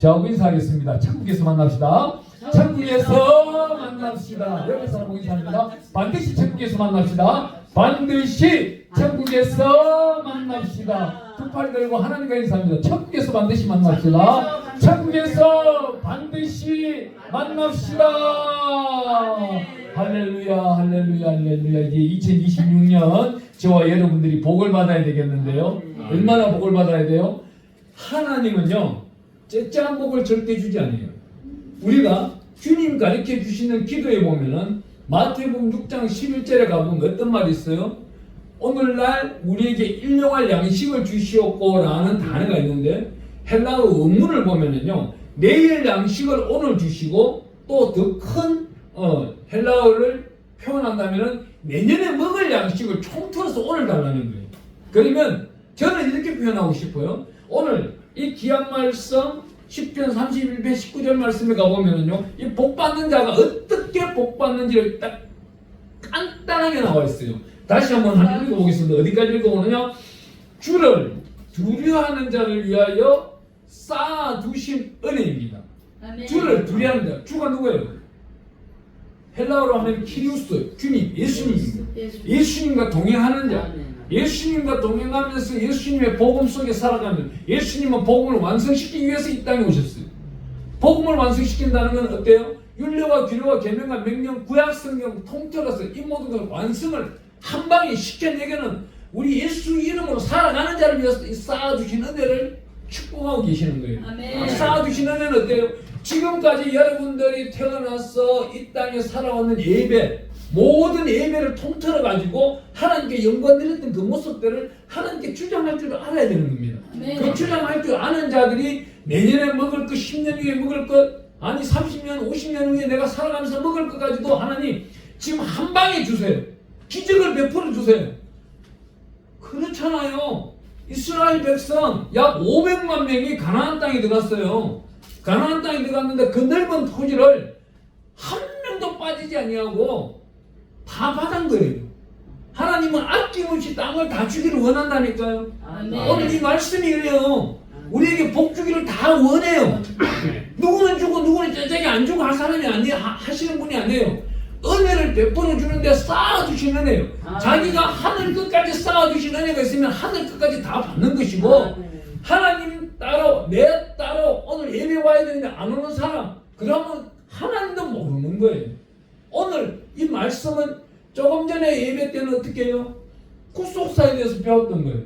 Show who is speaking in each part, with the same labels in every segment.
Speaker 1: 자, 인사하겠습니다. 천국에서 만납시다. 천국에서 만납시다. 여기서 하고 인사합니다. 반드시 천국에서 만납시다. 반드시 천국에서 만납시다. 두 팔 들고 하나님과 인사합니다. 천국에서 반드시 만납시다. 천국에서 반드시 만납시다. 할렐루야, 할렐루야, 할렐루야. 이제 2026년 저와 여러분들이 복을 받아야 되겠는데요. 얼마나 복을 받아야 돼요? 하나님은요, 째째한 복을 절대 주지 않아요. 우리가 주님 가르쳐 주시는 기도에 보면은 마태복음 6장 11절에 가보면 어떤 말이 있어요? 오늘날 우리에게 일용할 양식을 주시옵고 라는 단어가 있는데 헬라어 원문을 보면은요, 내일 양식을 오늘 주시고 또 더 큰 헬라어를 표현한다면은 내년에 먹을 양식을 총틀어서 오늘 달라는 거예요. 그러면 저는 이렇게 표현하고 싶어요. 오늘 이 귀한 말씀 10편 31편 19절 말씀에 가보면은요, 이 복받는 자가 어떻게 복받는지를 딱 간단하게 나와 있어요. 다시 한번 읽어보겠습니다. 어디까지 읽어보느냐? 주를 두려워하는 자를 위하여 쌓아두신 은혜입니다.
Speaker 2: 아멘.
Speaker 1: 주를 두려워하는 자, 주가 누구예요? 헬라어로 하면 키리우스, 주님, 예수님입니다. 예수님과 동행하는 자, 예수님과 동행하면서 예수님의 복음 속에 살아가는, 예수님은 복음을 완성시키기 위해서 이 땅에 오셨어요. 복음을 완성시킨다는 건 어때요? 율례와 규례와 계명과 명령, 구약 성경 통틀어서 이 모든 걸 완성을 한 방에 시켜내게는 우리 예수 이름으로 살아가는 자를 위해서 이 쌓아주신 은혜를 축복하고 계시는 거예요.
Speaker 2: 아멘.
Speaker 1: 쌓아주신 은혜는 어때요? 지금까지 여러분들이 태어나서 이 땅에 살아왔는 예배, 모든 예배를 통틀어 가지고 하나님께 영광 드렸던 그 모습들을 하나님께 주장할 줄 알아야 되는 겁니다.
Speaker 2: 네.
Speaker 1: 그 주장할 줄 아는 자들이 내년에 먹을 것, 10년 후에 먹을 것, 아니 30년, 50년 후에 내가 살아가면서 먹을 것까지도 하나님 지금 한 방에 주세요. 기적을 베풀어 주세요. 그렇잖아요. 이스라엘 백성 약 500만 명이 가나안 땅에 들어갔어요. 가나안 땅에 들어갔는데 그 넓은 토지를 한 명도 빠지지 아니하고 다 받은 거예요. 하나님은 아낌없이 땅을 다 주기를 원한다니까요.
Speaker 2: 아멘.
Speaker 1: 오늘 이 말씀이 그래요. 우리에게 복 주기를 다 원해요. 누구는 주고 누구는 저쪽에 안 주고 할 사람이 아니에요. 하시는 분이 아니에요. 은혜를 베풀어 주는데 쌓아주신 은혜요. 자기가 하늘 끝까지 쌓아주신 은혜가 있으면 하늘 끝까지 다 받는 것이고, 하나님 따로 내 따로 오늘 예배 와야 되는데 안 오는 사람, 그러면 하나님도 모르는 거예요. 오늘 이 말씀은 조금 전에 예배 때는 어떻게 해요? 구속사에 대해서 배웠던 거예요.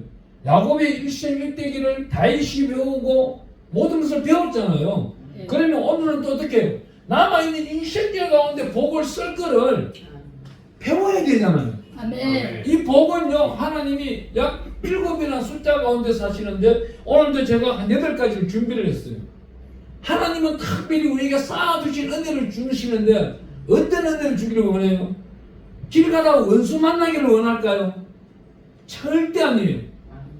Speaker 1: 야곱의 일생 일대기를 다윗이 배우고 모든 것을 배웠잖아요. 그러면 오늘은 또 어떻게 해요? 남아있는 인생길 가운데 복을 쓸 거를 배워야 되잖아요.
Speaker 2: 아멘.
Speaker 1: 이 복은요, 하나님이 약 7이나 숫자 가운데 사시는데 오늘도 제가 한 8가지를 준비를 했어요. 하나님은 특별히 우리에게 쌓아두신 은혜를 주시는데 어떤 은혜를 주기를 원해요? 길 가다가 원수 만나기를 원할까요? 절대 아니에요.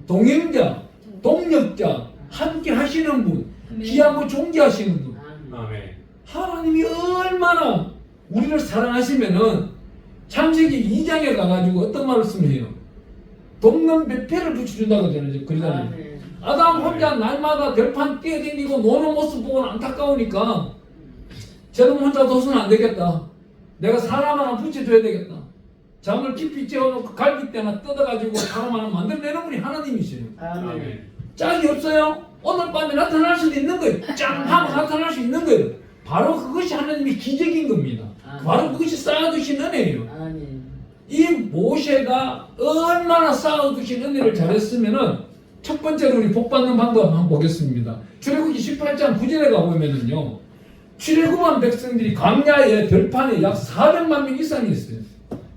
Speaker 1: 동행자, 동력자, 함께 하시는 분, 귀하고 존귀하시는 분.
Speaker 3: 아멘.
Speaker 1: 하나님이 얼마나 우리를 사랑하시면은 창세기 2장에 가가지고 어떤 말씀을 해요? 돕는 배패를 붙여준다고 그러잖아요. 아담 혼자 날마다 들판 뛰어다니고 노는 모습 보고 안타까우니까 저놈 혼자 둬서는 안 되겠다. 내가 사람 하나 붙여줘야 되겠다. 잠을 깊이 재워놓고 갈빗대나 뜯어가지고 사람 하나 만들어내는 분이 하나님이세요.
Speaker 3: 아멘.
Speaker 1: 짝이 없어요? 오늘 밤에 나타날 수도 있는 거예요. 짱 하고 나타날 수 있는 거예요. 바로 그것이 하나님의 기적인 겁니다. 바로 그것이 쌓아두신 은혜예요. 이 모세가 얼마나 쌓아두신 은혜를 잘했으면은 첫 번째로 우리 복받는 방법 한번 보겠습니다. 출애굽기 18장 9절에 가보면은요, 출애굽한 백성들이 광야에 들판에 약 400만 명 이상이 있어요.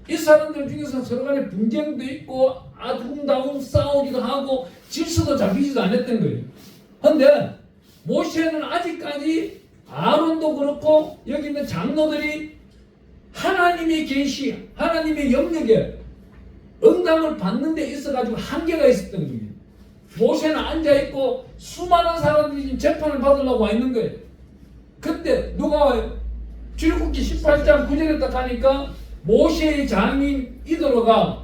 Speaker 1: 이 사람들 중에서 서로 간에 분쟁도 있고 아둥다둥 싸우기도 하고 질서도 잡히지도 않았던 거예요. 그런데 모세는 아직까지 아론도 그렇고 여기 있는 장로들이 하나님의 계시, 하나님의 영역에 응답을 받는 데 있어가지고 한계가 있었던 겁니다. 모세는 앉아있고 수많은 사람들이 지금 재판을 받으려고 와 있는 거예요. 그때 누가 와요? 출애굽기 18장 9절에 딱 가니까 모세의 장인 이도로가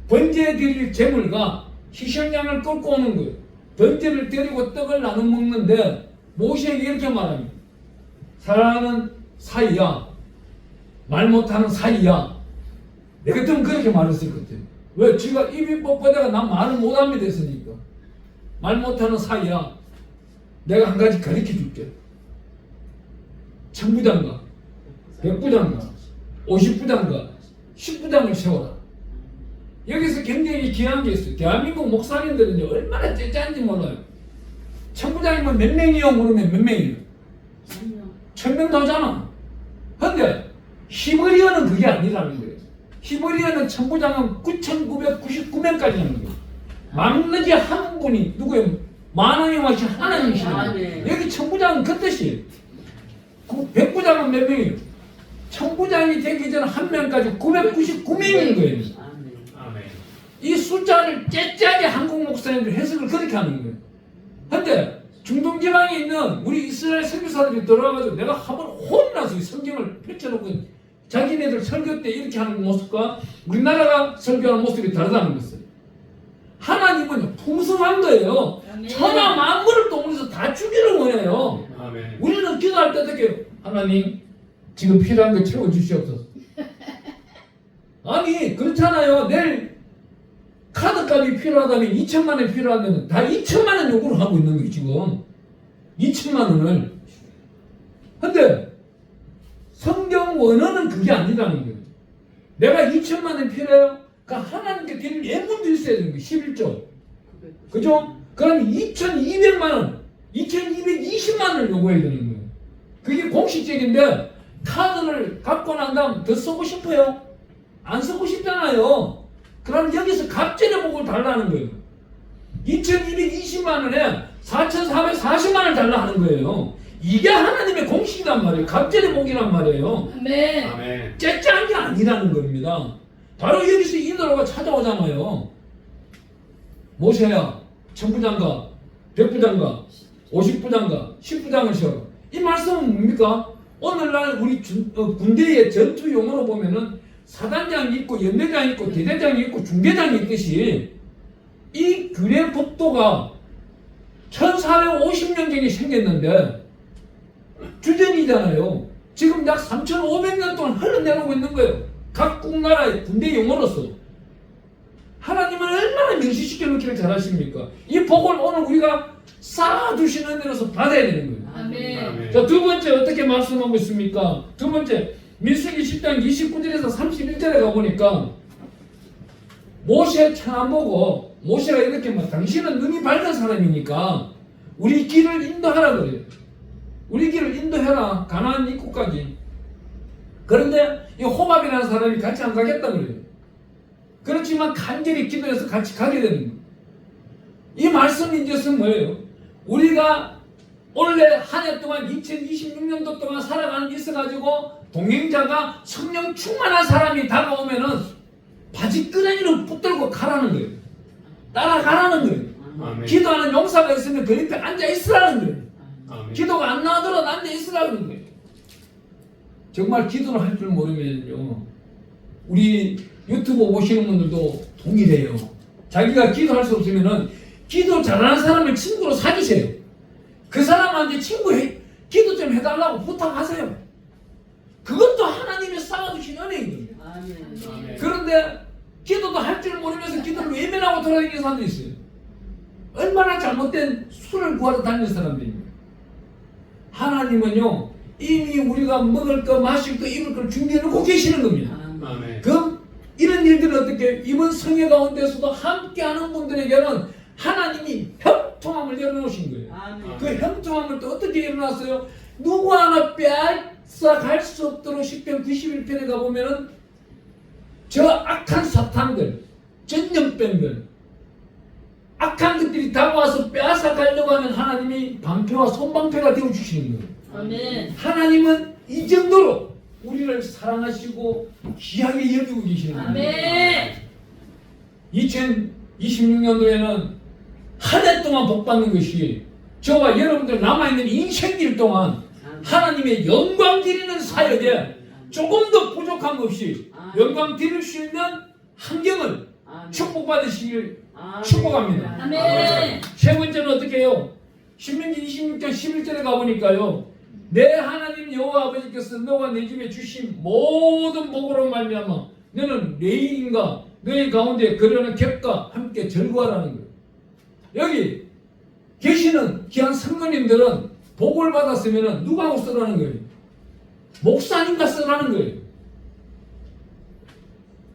Speaker 1: 번제 드릴 제물과 희생양을 끌고 오는 거예요. 번제를 드리고 떡을 나눠 먹는데 모세에게 이렇게 말합니다. 사랑하는 사이야, 말 못하는 사이야. 내 같으면 그렇게 말했을 것 같아요. 왜? 지가 입이 뻣뻣해가 난 말을 못합니다 했으니까. 말 못하는 사이야. 내가 한 가지 가르쳐 줄게. 1000부장과 100부장과 50부장과 10부장을 세워라. 여기서 굉장히 귀한 게 있어요. 대한민국 목사님들은 얼마나 째짠지 몰라요. 1000부장이면 몇 명이요? 물으면 몇 명이요? 1000명 나오잖아. 근데 히브리어는 그게 아니라는 거예요. 히브리어는 1000부장은 9999명까지 하는 거예요. 막내지 한 분이 누구예요? 만왕의 왕이 하나님이시잖아요. 여기 1000부장은 그 뜻이에요. 100부장은 몇 명이에요? 1000부장이 되기 전에 한 명까지 999명인 거예요. 이 숫자를 째짜게 한국 목사님들 해석을 그렇게 하는 거예요. 근데 중동지방에 있는 우리 이스라엘 선교사들이 들어와가지고 내가 한번 혼나서 이 성경을 펼쳐놓고 자기네들 설교 때 이렇게 하는 모습과 우리나라가 설교하는 모습이 다르다는 것을. 하나님은 풍성한 거예요. 천하 만물을 동원해서 다 주기를 원해요. 아멘. 우리는 기도할 때 어떻게 해요? 하나님 지금 필요한 거 채워주시옵소서. 아니 그렇잖아요. 내일 카드값이 필요하다면 2천만 원 필요하다면 다 2천만 원 요구를 하고 있는 거예요 지금. 2천만 원을. 근데 성경 원어는 그게 아니라는 거예요. 내가 2천만 원 필요해요. 그러니까 하나님께 드릴 예물도 있어야 되는 거예요. 11조. 그죠? 그럼 2,200만 원, 2,220만 원을 요구해야 되는 거예요. 그게 공식적인데 카드를 갖고 난 다음 더 쓰고 싶어요? 안 쓰고 싶잖아요. 그럼 여기서 갑절의 복을 달라는 거예요. 2,220만 원에 4,440만 원을 달라 하는 거예요. 이게 하나님의 공식이란 말이에요. 갑절의 복이란 말이에요.
Speaker 2: 아멘.
Speaker 1: 째짜한 게 아니라는 겁니다. 바로 여기서 이도로가 찾아오잖아요. 모세야 1000부장과 100부장과 50부장과 10부장을 세워라. 이 말씀은 뭡니까? 오늘날 우리 군대의 전투 용어로 보면은 사단장이 있고 연대장이 있고 대대장이 있고 중대장이 있듯이 이 군의 법도가 1450년 전에 생겼는데 주전이잖아요. 지금 약 3500년 동안 흘러내려오고 있는 거예요. 각국 나라의 군대 용어로서. 하나님은 얼마나 명시시켜 놓기를 잘하십니까? 이 복을 오늘 우리가 쌓아주시는 데로서 받아야 되는 거예요.
Speaker 2: 아멘.
Speaker 1: 자, 두 번째 어떻게 말씀하고 있습니까? 두 번째 민수기 10장 29절에서 31절에 가보니까 모세 천안 보고 모세가 이렇게 말, 당신은 눈이 밝은 사람이니까 우리 길을 인도하라 그래요. 우리 길을 인도해라. 가나안 입구까지. 그런데 이 호밥이라는 사람이 같이 안 가겠다 그래요. 그렇지만 간절히 기도해서 같이 가게 되는 거예요. 이 말씀이 이제 뭐예요? 우리가 원래 한 해 동안 2026년도 동안 살아가는 게 있어가지고 동행자가 성령 충만한 사람이 다가오면은 바지끄러기를 붙들고 가라는 거예요. 따라가라는 거예요.
Speaker 2: 아멘.
Speaker 1: 기도하는 용사가 있으면 그 옆에 앉아 있으라는 거예요.
Speaker 2: 아멘.
Speaker 1: 기도가 안 나오더라도 앉아 있으라는 거예요. 정말 기도를 할 줄 모르면요, 우리 유튜브 보시는 분들도 동일해요. 자기가 기도할 수 없으면은 기도 잘하는 사람을 친구로 사귀세요. 그 사람한테 기도 좀 해달라고 부탁하세요. 그것도 하나님이 쌓아주신 은혜거든요.
Speaker 2: 아멘.
Speaker 1: 그런데 기도도 할 줄 모르면서 기도를 외면하고 돌아다니는 사람도 있어요. 얼마나 잘못된 술을 구하러 다니는 사람들입니다. 하나님은요, 이미 우리가 먹을 거, 마실 거, 입을 걸 준비해놓고 계시는 겁니다.
Speaker 2: 아멘.
Speaker 1: 그럼 이런 일들은 어떻게, 이번 성회 가운데서도 함께하는 분들에게는 하나님이 형통함을 열어놓으신 거예요.
Speaker 2: 아멘.
Speaker 1: 그 형통함을 또 어떻게 열어놨어요? 누구 하나 빼앗아갈 수 없도록 10편 91편에 가보면은 저 악한 사탄들, 전염병들, 악한 것들이 다가와서 빼앗아가려고 하면 하나님이 방패와 손방패가 되어주시는 거예요.
Speaker 3: 아멘.
Speaker 1: 하나님은 이 정도로 우리를 사랑하시고 귀하게 여기고 계시는 거예요.
Speaker 3: 아멘.
Speaker 1: 2026년도에는 한 해 동안 복받는 것이 저와 여러분들 남아있는 인생길 동안 하나님의 영광 드리는 사역에 조금 더 부족함 없이 영광 드릴 수 있는 환경을 축복받으시길 축복합니다.
Speaker 3: 아멘.
Speaker 1: 세 번째는 어떻게 해요? 신명기 26장 11절에 가보니까요. 내 하나님 여호와 아버지께서 너와 내 집에 주신 모든 복으로 말미암아 너는 레인과 너희 가운데 거려는 객과 함께 즐거워하라는 거예요. 여기 계시는 귀한 성도님들은 복을 받았으면 누구하고 쓰라는 거예요? 목사님과 쓰라는 거예요.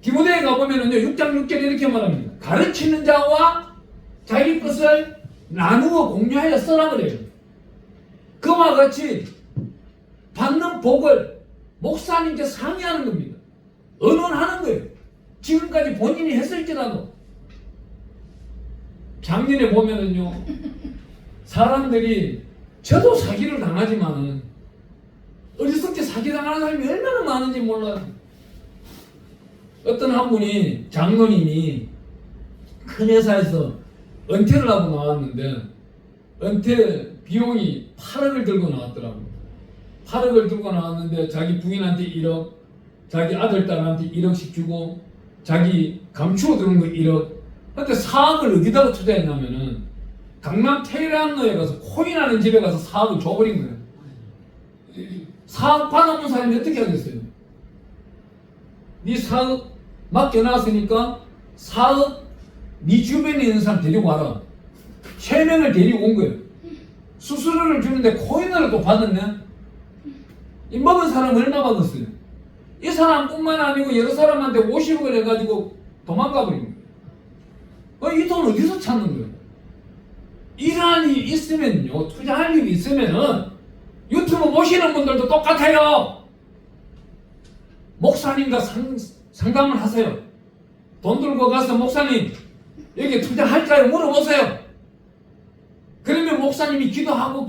Speaker 1: 디모데에 가보면은요 6장 6절에 이렇게 말합니다. 가르치는 자와 자기 것을 나누어 공유하여 쓰라 그래요. 그와 같이 받는 복을 목사님께 상의하는 겁니다. 언언하는 거예요. 지금까지 본인이 했을지라도. 작년에 보면은요 사람들이 저도 사기를 당하지만은 어렸을 때 사기 당하는 사람이 얼마나 많은지 몰라요. 어떤 한 분이 장로님이 큰 회사에서 은퇴를 하고 나왔는데 은퇴 비용이 8억을 들고 나왔더라고요. 8억을 들고 나왔는데 자기 부인한테 1억, 자기 아들 딸한테 1억씩 주고 자기 감추어 두는 거 1억. 근데 4억을 어디다가 투자했냐면은 강남 테헤란로에 가서 코인하는 집에 가서 4억을 줘버린 거예요. 4억 받아본 사람이 어떻게 하겠어요? 네 4억 맡겨놨으니까 4억 네 주변에 있는 사람 데리고 와라. 3명을 데리고 온 거예요. 수수료를 주는데 코인을 또 받았네. 이 먹은 사람 얼마 받았어요? 이 사람뿐만 아니고 여러 사람한테 50억을 해가지고 도망가 버린 거예요. 이 돈 어디서 찾는 거예요? 이러한 일이 있으면요, 투자할 일이 있으면은 유튜브 보시는 분들도 똑같아요. 목사님과 상담을 하세요. 돈 들고 가서 목사님 여기 투자할까요? 물어보세요. 그러면 목사님이 기도하고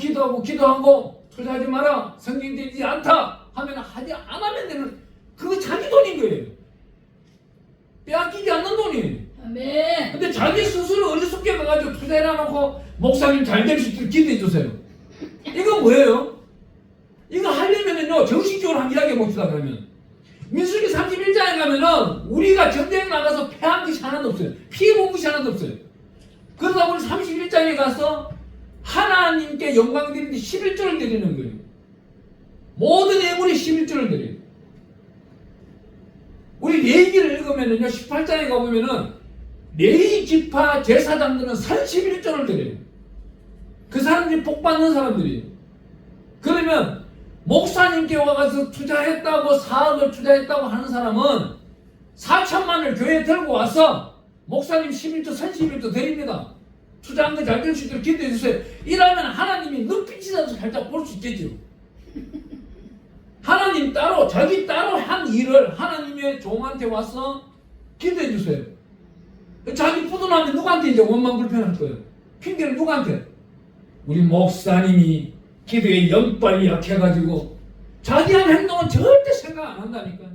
Speaker 1: 투자하지 마라. 성경되지 않다 하면 하지 안 하면 되는 그거 자기 돈인 거예요. 빼앗기지 않는 돈이에요.
Speaker 3: 아멘.
Speaker 1: 근데 자기 스스로 어리석게 가가지고 투자해놔 놓고 목사님 잘 될 수 있도록 기도해 주세요. 이거 뭐예요? 이거 하려면은요 정식적으로 한번 이야기해 봅시다. 그러면 민수기 31장에 가면은 우리가 전쟁에 나가서 패한 것이 하나도 없어요. 피해 본 것이 하나도 없어요. 그러다 보니 31장에 가서 하나님께 영광 드리는데 11조를 드리는 거예요. 모든 예물이 11조를 드려요. 우리 레위기를 읽으면은요 18장에 가보면은 레위 지파 제사장들은 31조를 드려요. 그 사람들이 복 받는 사람들이에요. 그러면 목사님께 와가서 투자했다고 4억을 투자했다고 하는 사람은 4천만을 교회에 들고 와서 목사님 11조 31조 드립니다. 투자한 거 잘 될 수 있도록 기도해 주세요. 이러면 하나님이 눈빛이라도 살짝 볼 수 있겠죠. 하나님 따로 자기 따로 한 일을 하나님의 종한테 와서 기도해 주세요. 자기 부도나면 누구한테 이제 원망 불평할 거예요? 핑계를 누구한테? 우리 목사님이 기도에 영빨이 약해가지고 자기 한 행동은 절대 생각 안 한다니까.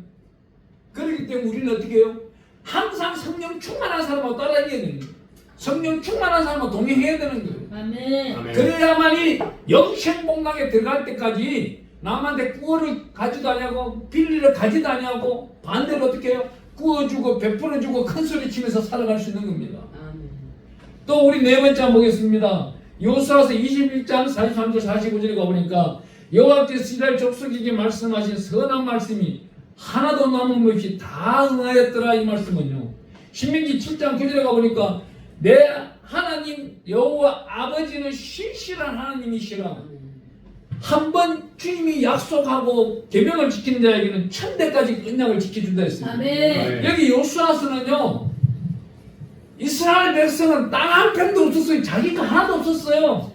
Speaker 1: 그렇기 때문에 우리는 어떻게 해요? 항상 성령 충만한 사람하고 따라가야 되는 거예요. 성령 충만한 사람하고 동행해야 되는 거예요.
Speaker 3: 아멘.
Speaker 1: 그래야만이 영생복락에 들어갈 때까지 남한테 구원을 가지도 아니하고 빌리를 가지도 아니하고 반대로 어떻게 해요? 구워주고 베풀어주고 큰소리 치면서 살아갈 수 있는 겁니다.
Speaker 3: 아멘.
Speaker 1: 또 우리 네 번째 한번 보겠습니다. 여호수아서 21장 43절 45절에 가보니까 여호와께서 이스라엘 족속에게 말씀하신 선한 말씀이 하나도 남음없이 다 응하였더라. 이 말씀은요 신명기 7장 9절에 가보니까 내 하나님 여호와 아버지는 신실한 하나님이시라. 한번 주님이 약속하고 계명을 지키는 자에게는 천대까지 언약을 지켜준다 했습니다.
Speaker 3: 아멘.
Speaker 1: 여기 여호수아서는요 이스라엘 백성은 땅 한 평도 없었어요. 자기가 하나도 없었어요.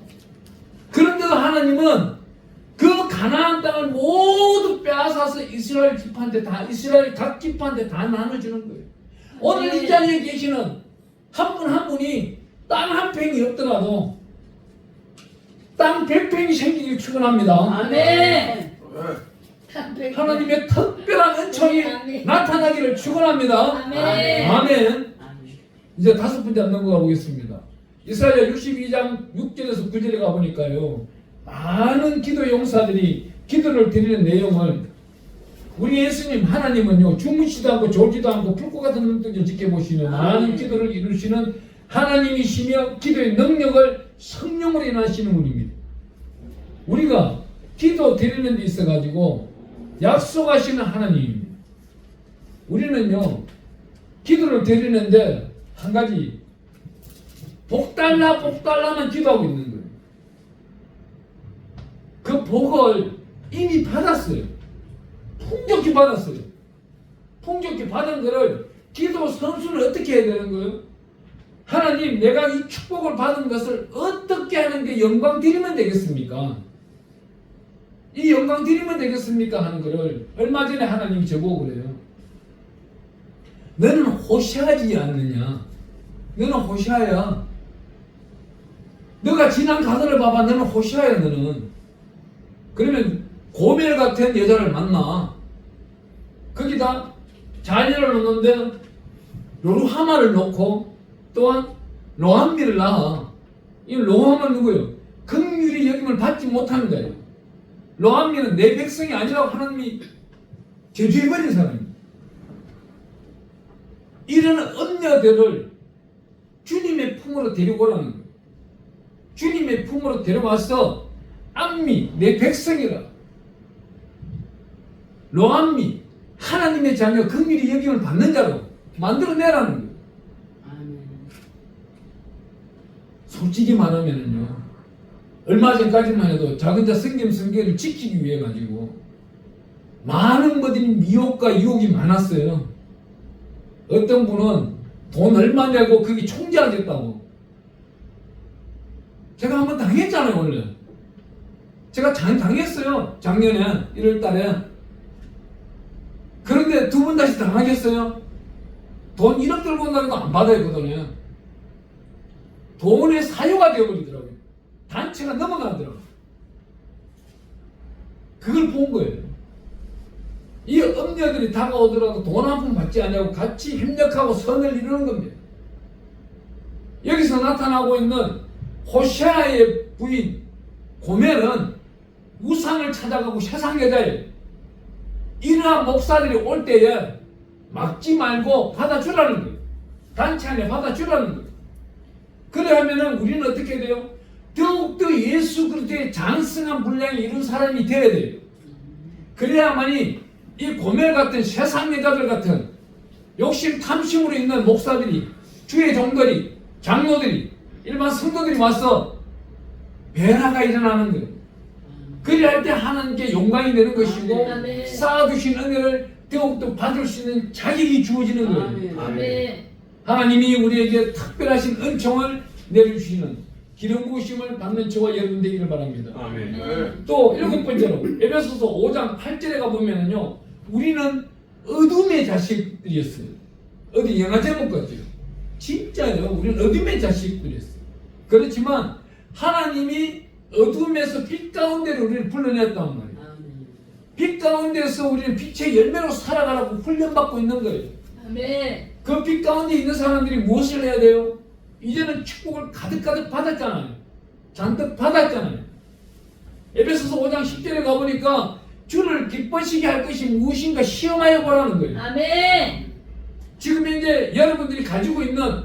Speaker 1: 그런데도 하나님은 그 가나안 땅을 모두 빼앗아서 이스라엘 지파한테 다 이스라엘 각 지파한테 다 나눠주는 거예요. 오늘 이 자리에 계시는 한 분 한 분이 땅 한 평이 없더라도 땅 100평이 생기길 축원합니다.
Speaker 3: 아멘.
Speaker 1: 하나님의 특별한 은총이 나타나기를 축원합니다.
Speaker 3: 아멘.
Speaker 1: 아멘. 이제 다섯 번째 넘어가 보겠습니다. 이사야 62장 6절에서 9절에 가보니까요 많은 기도 용사들이 기도를 드리는 내용을 우리 예수님 하나님은요 주무시도 않고 졸지도 않고 불꽃 같은 눈동자를 지켜보시는 많은 기도를 이루시는 하나님이시며 기도의 능력을 성령으로 인하시는 분입니다. 우리가 기도 드리는 데 있어가지고 약속하시는 하나님입니다. 우리는요, 기도를 드리는데 한 가지 복 달라만 기도하고 있는 거예요. 그 복을 이미 받았어요. 풍족히 받았어요. 풍족히 받은 거를 기도 선수는 어떻게 해야 되는 거예요? 하나님, 내가 이 축복을 받은 것을 어떻게 하는 게 영광 드리면 되겠습니까? 이 영광 드리면 되겠습니까? 하는 거를 얼마 전에 하나님이 저보고 그래요. 너는 호시아지 않느냐? 너는 호시아야. 너가 지난 가설을 봐봐. 너는 호시아야, 너는. 그러면 고멜 같은 여자를 만나. 거기다 자녀를 놓는데 로루하마를 놓고 또한 로함미를 낳아. 이 로함은 누구예요? 긍휼히 여김을 받지 못하는 거예요. 로함미는 내 백성이 아니라고 하나님이 저주해버린 사람입니다. 이런 엄녀들을 주님의 품으로 데리고 오라는 거예요. 주님의 품으로 데려와서 암미, 내 백성이라. 로함미, 하나님의 자녀, 긍휼히 여김을 받는 자로 만들어내라는 거예요. 솔직히 말하면은요, 얼마 전까지만 해도 작은 자 성경을 지키기 위해 가지고 많은 것들이 미혹과 유혹이 많았어요. 어떤 분은 돈 얼마 내고 거기 총재하겠다고. 제가 한번 당했잖아요, 원래. 제가 당했어요. 작년에 1월 달에. 그런데 두 번 다시 당하겠어요? 돈 1억 들고 온다고 안 받아요, 그 돈에. 돈의 사유가 되어버리더라고요. 단체가 넘어가더라고요. 그걸 본 거예요. 이 엄녀들이 다가오더라도 돈 한 푼 받지 않냐고 같이 협력하고 선을 이루는 겁니다. 여기서 나타나고 있는 호시아의 부인 고멜은 우상을 찾아가고 세상 여자예요. 이러한 목사들이 올 때에 막지 말고 받아주라는 거예요. 단체 안에 받아주라는 거예요. 그래 하면은 우리는 어떻게 돼요? 더욱더 예수 그리스도의 장성한 분량이 이룬 사람이 되어야 돼요. 그래야만이 이 고멜 같은 세상 여자들 같은 욕심 탐심으로 있는 목사들이, 주의 종들이, 장로들이, 일반 성도들이 와서 변화가 일어나는 거예요. 그리 할 때 하나님께 영광이 되는 것이고 쌓아두신 은혜를 더욱더 받을 수 있는 자격이 주어지는 거예요.
Speaker 3: 아멘.
Speaker 1: 하나님이 우리에게 특별하신 은총을 내려주시는 기름 부으심을 받는 저와 여러분 되기를 바랍니다.
Speaker 2: 아멘.
Speaker 1: 또 7번째로 에베소서 5장 8절에 가보면요, 우리는 어둠의 자식들이었어요. 어디 영화 제목 같죠? 진짜요. 우리는 어둠의 자식들이었어요. 그렇지만 하나님이 어둠에서 빛 가운데로 우리를 불러냈단 말이에요. 빛 가운데서 우리는 빛의 열매로 살아가라고 훈련받고 있는 거예요.
Speaker 3: 아멘.
Speaker 1: 그 빛 가운데 있는 사람들이 무엇을 해야 돼요? 이제는 축복을 가득가득 받았잖아요. 잔뜩 받았잖아요. 에베소서 5장 10절에 가보니까 주를 기뻐시게 할 것이 무엇인가 시험하여 보라는 거예요.
Speaker 3: 아멘.
Speaker 1: 지금 이제 여러분들이 가지고 있는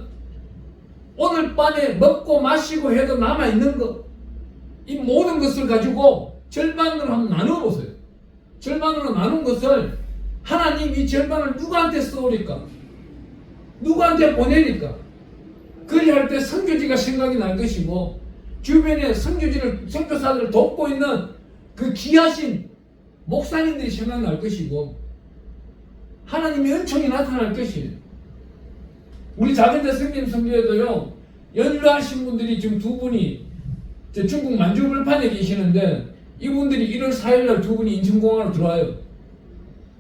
Speaker 1: 오늘 밤에 먹고 마시고 해도 남아있는 것, 이 모든 것을 가지고 절반으로 한번 나눠보세요. 절반으로 나눈 것을 하나님 이 절반을 누구한테 쏘리까? 누구한테 보내니까? 그리할 때 선교지가 생각이 날 것이고, 주변에 선교사들을 돕고 있는 그 귀하신 목사님들이 생각날 것이고, 하나님의 은총이 나타날 것이에요. 우리 작은자 성교에도요, 연로하신 분들이 지금 두 분이 중국 만주불판에 계시는데, 이분들이 1월 4일날 두 분이 인천공항으로 들어와요.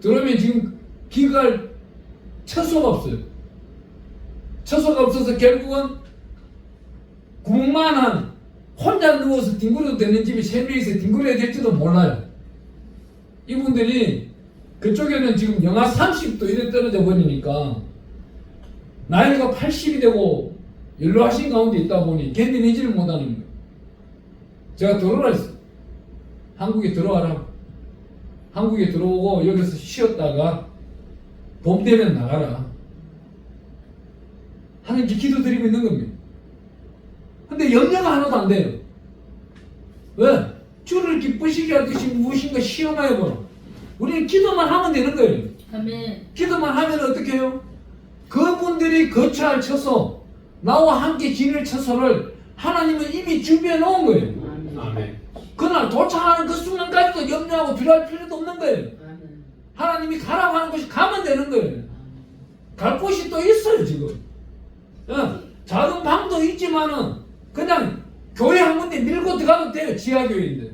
Speaker 1: 들어오면 지금 귀갈 처소가 없어요. 처소가 없어서 결국은 구멍만한 혼자 누워서 뒹굴어도 되는 집이 3명이서 뒹굴어야 될지도 몰라요. 이분들이 그쪽에는 지금 영하 30도 이래 떨어져 버리니까 나이가 80이 되고 연로하신 가운데 있다 보니 견디내지를 못하는 거예요. 제가 들어오라 했어요. 한국에 들어와라. 한국에 들어오고 여기서 쉬었다가 봄 되면 나가라. 하나님께 기도드리고 있는 겁니다. 근데 근데 염려가 하나도 안 돼요. 왜? 주를 기쁘시게 할 것이 무엇인가 시험하여 보라. 우리는 기도만 하면 되는 거예요.
Speaker 3: 아멘.
Speaker 1: 기도만 하면 어떻게 해요? 그분들이 거처할 처소, 나와 함께 지낼 처소를 하나님은 이미 준비해 놓은 거예요.
Speaker 2: 아멘.
Speaker 1: 그날 도착하는 그 순간까지도 염려하고 두려워할 필요도 없는 거예요.
Speaker 3: 아멘.
Speaker 1: 하나님이 가라고 하는 곳이 가면 되는 거예요. 갈 곳이 또 있어요 지금. 작은 방도 있지만은 그냥 교회 한 군데 밀고 들어가도 돼요. 지하교회인데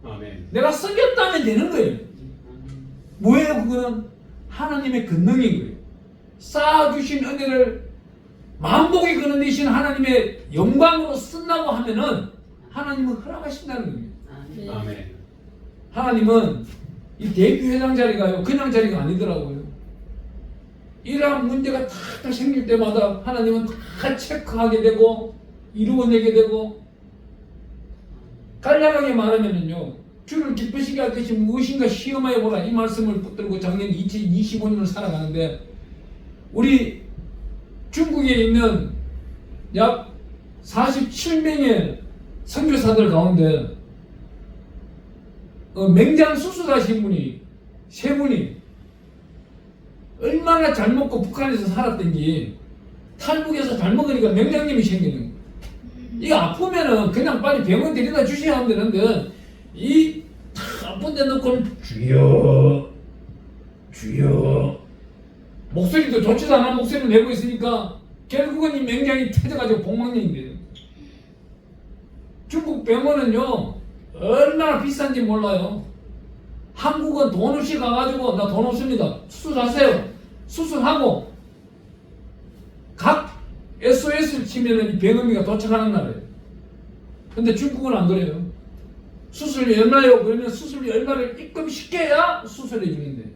Speaker 2: 아멘.
Speaker 1: 내가 섬겼다면 되는 거예요. 뭐예요 그거는? 하나님의 권능인 거예요. 쌓아주신 은혜를 만복이 거느리신 하나님의 영광으로 쓴다고 하면은 하나님은 허락하신다는 겁니다.
Speaker 3: 아멘.
Speaker 2: 아멘.
Speaker 1: 하나님은 이 대표회장 자리가요 그냥 자리가 아니더라고요. 이러한 문제가 다 생길 때마다 하나님은 다 체크하게 되고 이루어내게 되고, 간략하게 말하면은요 주를 기쁘시게 할 것이 무엇인가 시험하여 보라 이 말씀을 붙들고 작년 2025년을 살아가는데, 우리 중국에 있는 약 47명의 선교사들 가운데 맹장 수술하신 분이 세 분이 얼마나 잘 먹고 북한에서 살았던지 탈북에서 잘 먹으니까 맹장님이 생기는 거예요. 이거 아프면은 그냥 빨리 병원 데려다 주셔야 하면 되는데 이 아픈 데 넣고 주여 주여 목소리도 좋지도 않은 목소리를 내고 있으니까 결국은 이 맹장이 터져가지고 복막령이 돼요. 중국 병원은요 얼마나 비싼지 몰라요. 한국은 돈 없이 가가지고 나 돈 없습니다 수술하세요. 수술하고 각 SOS를 치면은 이 병원비가 도착하는 나라예요. 근데 중국은 안 그래요. 수술이 얼마요? 그러면 수술이 얼마를 입금시켜야 수술해 주는데,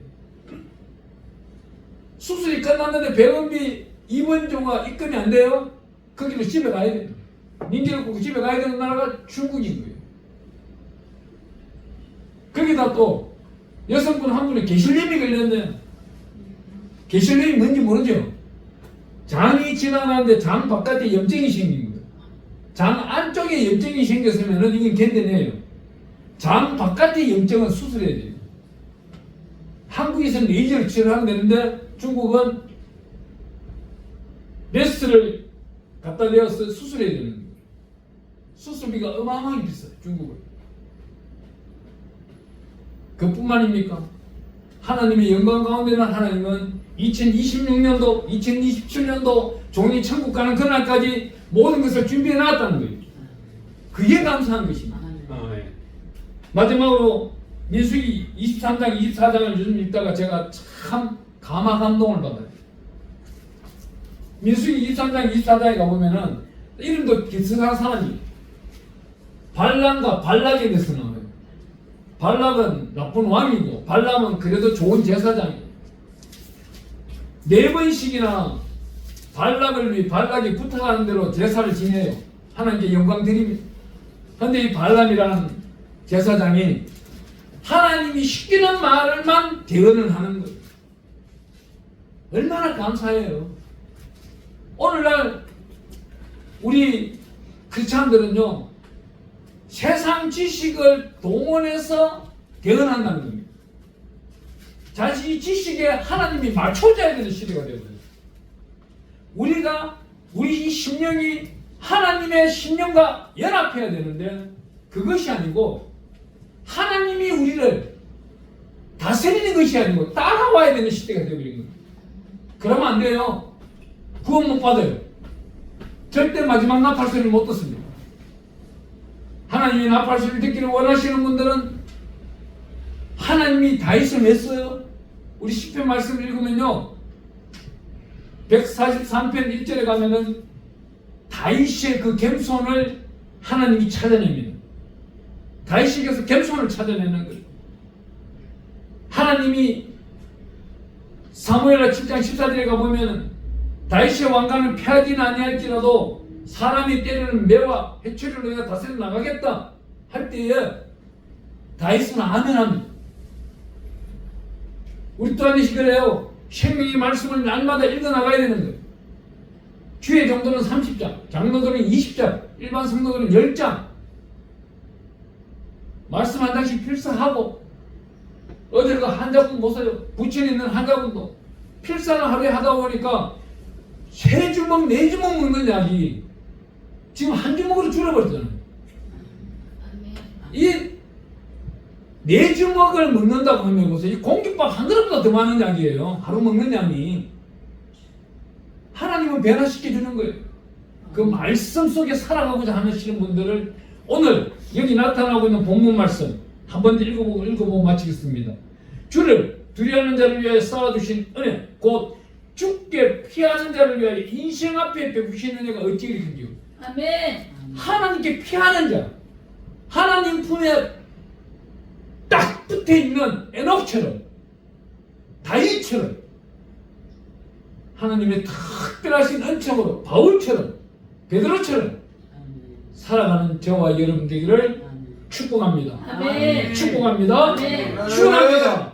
Speaker 1: 수술이 끝났는데 병원비 입원료가 입금이 안 돼요? 거기로 집에 가야 돼요. 민기를 꼭 집에 가야 되는 나라가 중국인 거예요. 거기다 또 여성분 한 분이 게실렘이 걸렸네. 게실렘이 뭔지 모르죠? 장이 지나가는데 장 바깥에 염증이 생긴 거예요. 장 안쪽에 염증이 생겼으면 이건 견뎌내요. 장 바깥에 염증은 수술해야 돼요. 한국에서는 레이저를 치료하면 되는데 중국은 레스를 갖다 대어서 수술해야 되는 거예요. 수술비가 어마어마하게 비싸요. 중국은. 그뿐만입니까? 하나님의 영광 가운데는 하나님은 2026년도, 2027년도 종이 천국 가는 그날까지 모든 것을 준비해 놨다는 거예요. 그게 감사한 것입니다.
Speaker 2: 아멘.
Speaker 1: 마지막으로 민수기 23장, 24장을 요즘 읽다가 제가 참 감화 감동을 받아요. 민수기 23장, 24장에 가보면은 이름도 비슷한 사람이 발람과 발락에 대해서 나와요. 발락은 나쁜 왕이고 발람은 그래도 좋은 제사장이에요. 4번씩이나 발락을 위해 발락이 부탁하는 대로 제사를 지내요. 하나님께 영광 드립니다. 그런데 이 발람이라는 제사장이 하나님이 시키는 말을만 대언을 하는 거예요. 얼마나 감사해요. 오늘날 우리 크리스찬들은요 세상 지식을 동원해서 대언한다는 겁니다. 자신이 지식에 하나님이 맞춰줘야 되는 시대가 되거든요. 우리 심령이 하나님의 심령과 연합해야 되는데 그것이 아니고 하나님이 우리를 다스리는 것이 아니고 따라와야 되는 시대가 되어버린 겁니다. 그러면 안 돼요. 구원 못 받아요. 절대 마지막 나팔 소리를 못 듣습니다. 하나님이 나팔 소리를 듣기를 원하시는 분들은 하나님이 다윗을 왜 써요? 우리 시편 말씀을 읽으면요 143편 1절에 가면은 다윗의 그 겸손을 하나님이 찾아냅니다. 다윗에게서 겸손을 찾아내는 거예요. 하나님이 사무엘하 7장 14절에 가보면은 다윗의 왕관을 펴지는 아니할지라도 사람이 때리는 매와 해초리로 내가 다스려 나가겠다 할 때에 다윗은 아멘합니다. 우리 또한 이 시간에요 생명의 말씀을 날마다 읽어나가야 되는 거예요. 주의 정도는 30장, 장로들은 20장 일반 성도들은 10장 말씀 한 장씩 필사하고 어딜 한 자군 보세요. 부천에 있는 한 자군도 필사를 하루에 하다 보니까 3주먹 4주먹 먹는 약이 지금 한 주먹으로 줄어버렸잖아요. 이 4주먹을 먹는다고 하면 보세요. 이 공깃밥 한 그릇보다 더 많은 약이에요. 하루 먹는 양이. 하나님은 변화시켜주는 거예요. 그 말씀 속에 살아가고자 하시는 분들을 오늘 여기 나타나고 있는 본문 말씀 한 번 더 읽어보고 마치겠습니다. 주를 두려워하는 자를 위하여 쌓아두신 은혜 곧 죽게 피하는 자를 위하여 인생 앞에 베푸신 은혜가 어찌 이렇게요?
Speaker 3: 아멘.
Speaker 1: 하나님께 피하는 자, 하나님 품에 딱 붙어있는 에녹처럼 다윗처럼 하나님의 특별하신 은총으로 바울처럼 베드로처럼 살아가는 저와 여러분 되기를 축복합니다.
Speaker 3: 아멘.
Speaker 1: 축복합니다.
Speaker 3: 아멘.
Speaker 1: 축원합니다.